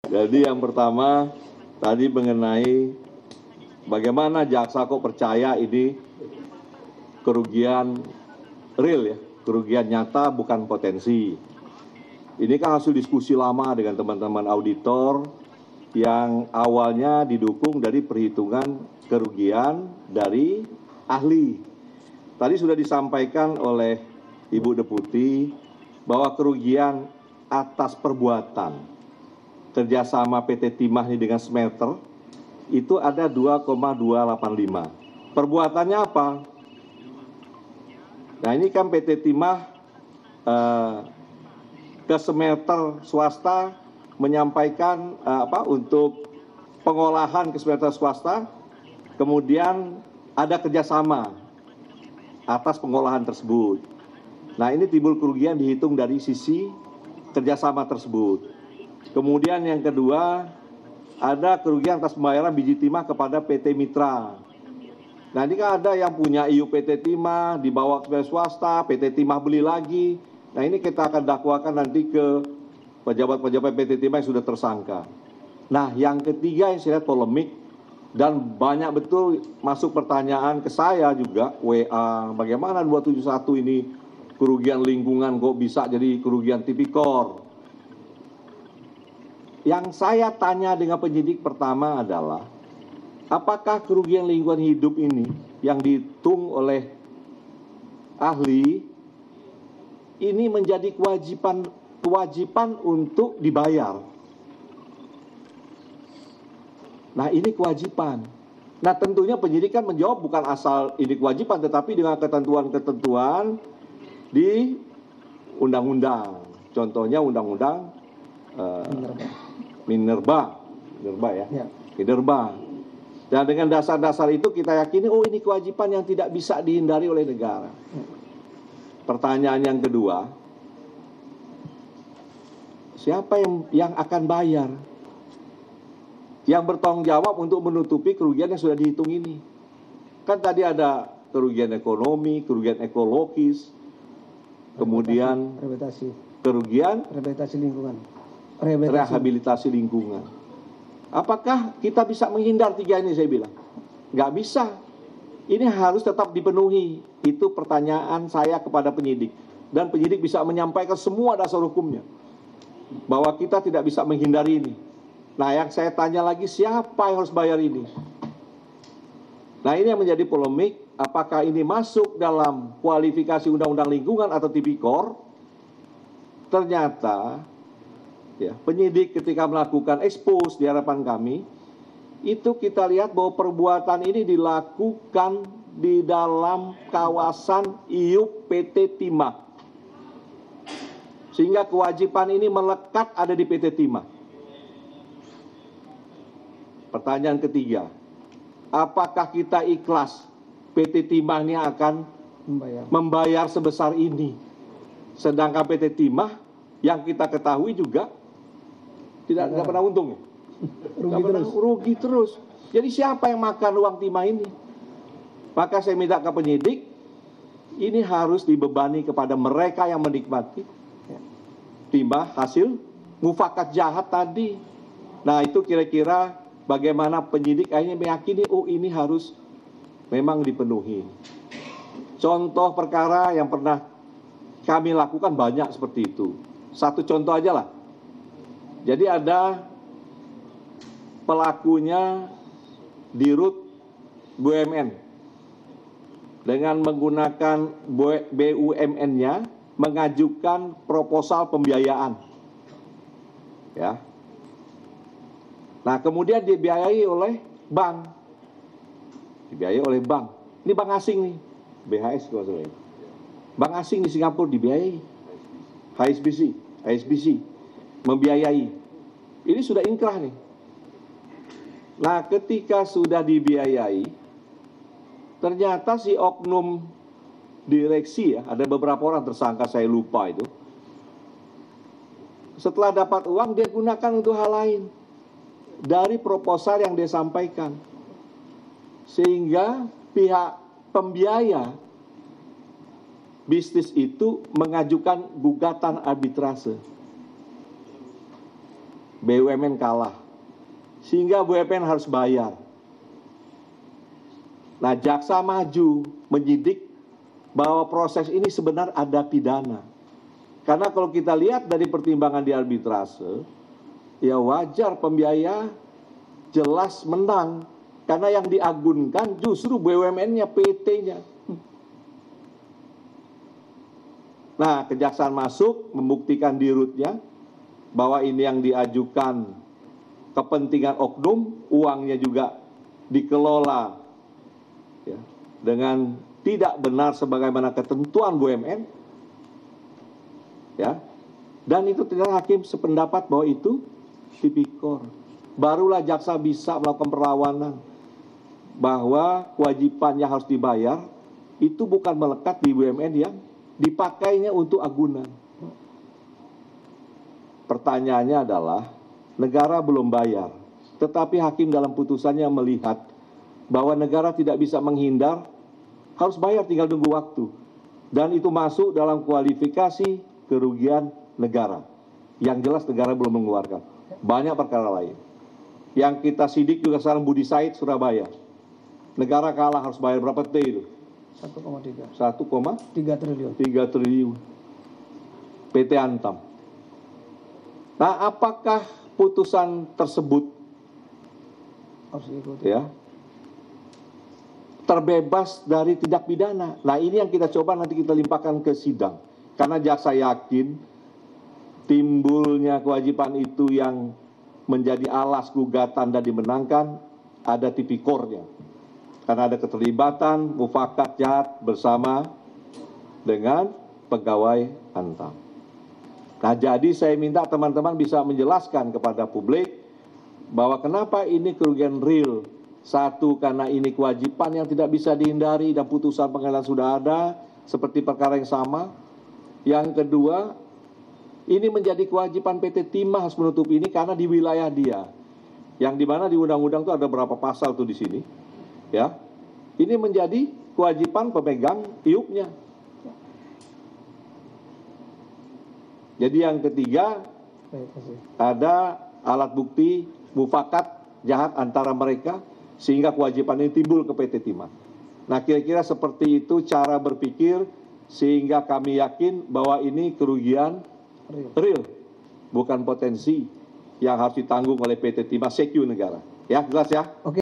Jadi yang pertama tadi mengenai bagaimana jaksa kok percaya ini kerugian real ya, kerugian nyata bukan potensi. Ini kan hasil diskusi lama dengan teman-teman auditor yang awalnya didukung dari perhitungan kerugian dari ahli. Tadi sudah disampaikan oleh Ibu Deputi bahwa kerugian atas perbuatan kerjasama PT Timah ini dengan smelter itu ada 2,285. Perbuatannya apa? Nah ini kan PT Timah ke smelter swasta menyampaikan untuk pengolahan ke smelter swasta, kemudian ada kerjasama atas pengolahan tersebut. Nah ini timbul kerugian dihitung dari sisi kerjasama tersebut. Kemudian yang kedua, ada kerugian atas pembayaran biji timah kepada PT Mitra. Nah ini kan ada yang punya IU PT Timah, dibawa ke swasta, PT Timah beli lagi. Nah ini kita akan dakwakan nanti ke pejabat-pejabat PT Timah yang sudah tersangka. Nah yang ketiga yang saya lihat polemik, dan banyak betul masuk pertanyaan ke saya juga, WA, bagaimana 271 ini kerugian lingkungan kok bisa jadi kerugian tipikor. Yang saya tanya dengan penyidik pertama adalah, apakah kerugian lingkungan hidup ini yang dihitung oleh ahli ini menjadi kewajiban untuk dibayar? Nah ini kewajiban. Nah tentunya penyidik kan menjawab bukan asal ini kewajiban, tetapi dengan ketentuan-ketentuan di undang-undang. Contohnya undang-undang Minerba ya. Minerba. Dan dengan dasar-dasar itu kita yakini, oh ini kewajiban yang tidak bisa dihindari oleh negara. Pertanyaan yang kedua, siapa yang akan bayar? Yang bertanggung jawab untuk menutupi kerugian yang sudah dihitung ini. Kan tadi ada kerugian ekonomi, kerugian ekologis, kemudian kerugian rehabilitasi lingkungan. Apakah kita bisa menghindar tiga ini? Saya bilang nggak bisa. Ini harus tetap dipenuhi. Itu pertanyaan saya kepada penyidik, dan penyidik bisa menyampaikan semua dasar hukumnya bahwa kita tidak bisa menghindari ini. Nah yang saya tanya lagi, siapa yang harus bayar ini? Nah ini yang menjadi polemik, apakah ini masuk dalam kualifikasi undang-undang lingkungan atau tipikor? Ternyata ya, penyidik ketika melakukan expose di hadapan kami, itu kita lihat bahwa perbuatan ini dilakukan di dalam kawasan IUP PT Timah. Sehingga kewajiban ini melekat ada di PT Timah. Pertanyaan ketiga, apakah kita ikhlas PT Timah ini akan membayar sebesar ini? Sedangkan PT Timah yang kita ketahui juga tidak pernah untung. Rugi terus. Jadi siapa yang makan uang timah ini? Maka saya minta ke penyidik, ini harus dibebani kepada mereka yang menikmati timah hasil mufakat jahat tadi. Nah itu kira-kira bagaimana penyidik akhirnya meyakini, oh ini harus memang dipenuhi. Contoh perkara yang pernah kami lakukan banyak seperti itu. Satu contoh aja lah. Jadi ada pelakunya Dirut BUMN dengan menggunakan BUMN-nya mengajukan proposal pembiayaan. Ya. Nah, kemudian dibiayai oleh bank. Dibiayai oleh bank. Ini bank asing nih. BHS kalau salah. Bank asing di Singapura dibiayai. HSBC membiayai. Ini sudah inkrah nih. Nah, ketika sudah dibiayai, ternyata si oknum direksi ya, ada beberapa orang tersangka, saya lupa itu. Setelah dapat uang, dia gunakan untuk hal lain dari proposal yang dia sampaikan. Sehingga pihak pembiaya bisnis itu mengajukan gugatan arbitrase. BUMN kalah, sehingga BUMN harus bayar. Nah, jaksa maju menyidik bahwa proses ini sebenarnya ada pidana. Karena kalau kita lihat dari pertimbangan di arbitrase, ya wajar pembiaya jelas menang. Karena yang diagunkan justru BUMN-nya, PT-nya. Nah, kejaksaan masuk membuktikan di rootnya bahwa ini yang diajukan kepentingan oknum, uangnya juga dikelola ya, dengan tidak benar sebagaimana ketentuan BUMN, ya, dan itu ternyata hakim sependapat bahwa itu tipikor. Barulah jaksa bisa melakukan perlawanan bahwa kewajibannya harus dibayar itu bukan melekat di BUMN yang dipakainya untuk agunan. Pertanyaannya adalah negara belum bayar, tetapi hakim dalam putusannya melihat bahwa negara tidak bisa menghindar, harus bayar, tinggal tunggu waktu. Dan itu masuk dalam kualifikasi kerugian negara. Yang jelas negara belum mengeluarkan. Banyak perkara lain. Yang kita sidik juga sekarang Budi Said, Surabaya. Negara kalah harus bayar berapa T itu? 1,3 triliun. 3 triliun. PT Antam. Nah, apakah putusan tersebut Harus diikuti. ya terbebas dari tindak pidana? Nah, ini yang kita coba nanti kita limpahkan ke sidang. Karena jaksa yakin timbulnya kewajiban itu yang menjadi alas gugatan dan dimenangkan ada tipikornya. Karena ada keterlibatan mufakat jahat bersama dengan pegawai Antam. Nah, jadi saya minta teman-teman bisa menjelaskan kepada publik bahwa kenapa ini kerugian real. Satu, karena ini kewajiban yang tidak bisa dihindari dan putusan pengadilan sudah ada seperti perkara yang sama. Yang kedua, ini menjadi kewajiban PT Timah harus menutup ini karena di wilayah dia. Yang dimana di undang-undang itu ada berapa pasal tuh di sini. Ya, ini menjadi kewajiban pemegang iupnya. Jadi yang ketiga, ada alat bukti mufakat jahat antara mereka sehingga kewajiban ini timbul ke PT Timah. Nah, kira-kira seperti itu cara berpikir sehingga kami yakin bahwa ini kerugian real, bukan potensi yang harus ditanggung oleh PT Timah secu negara. Ya, jelas ya? Oke.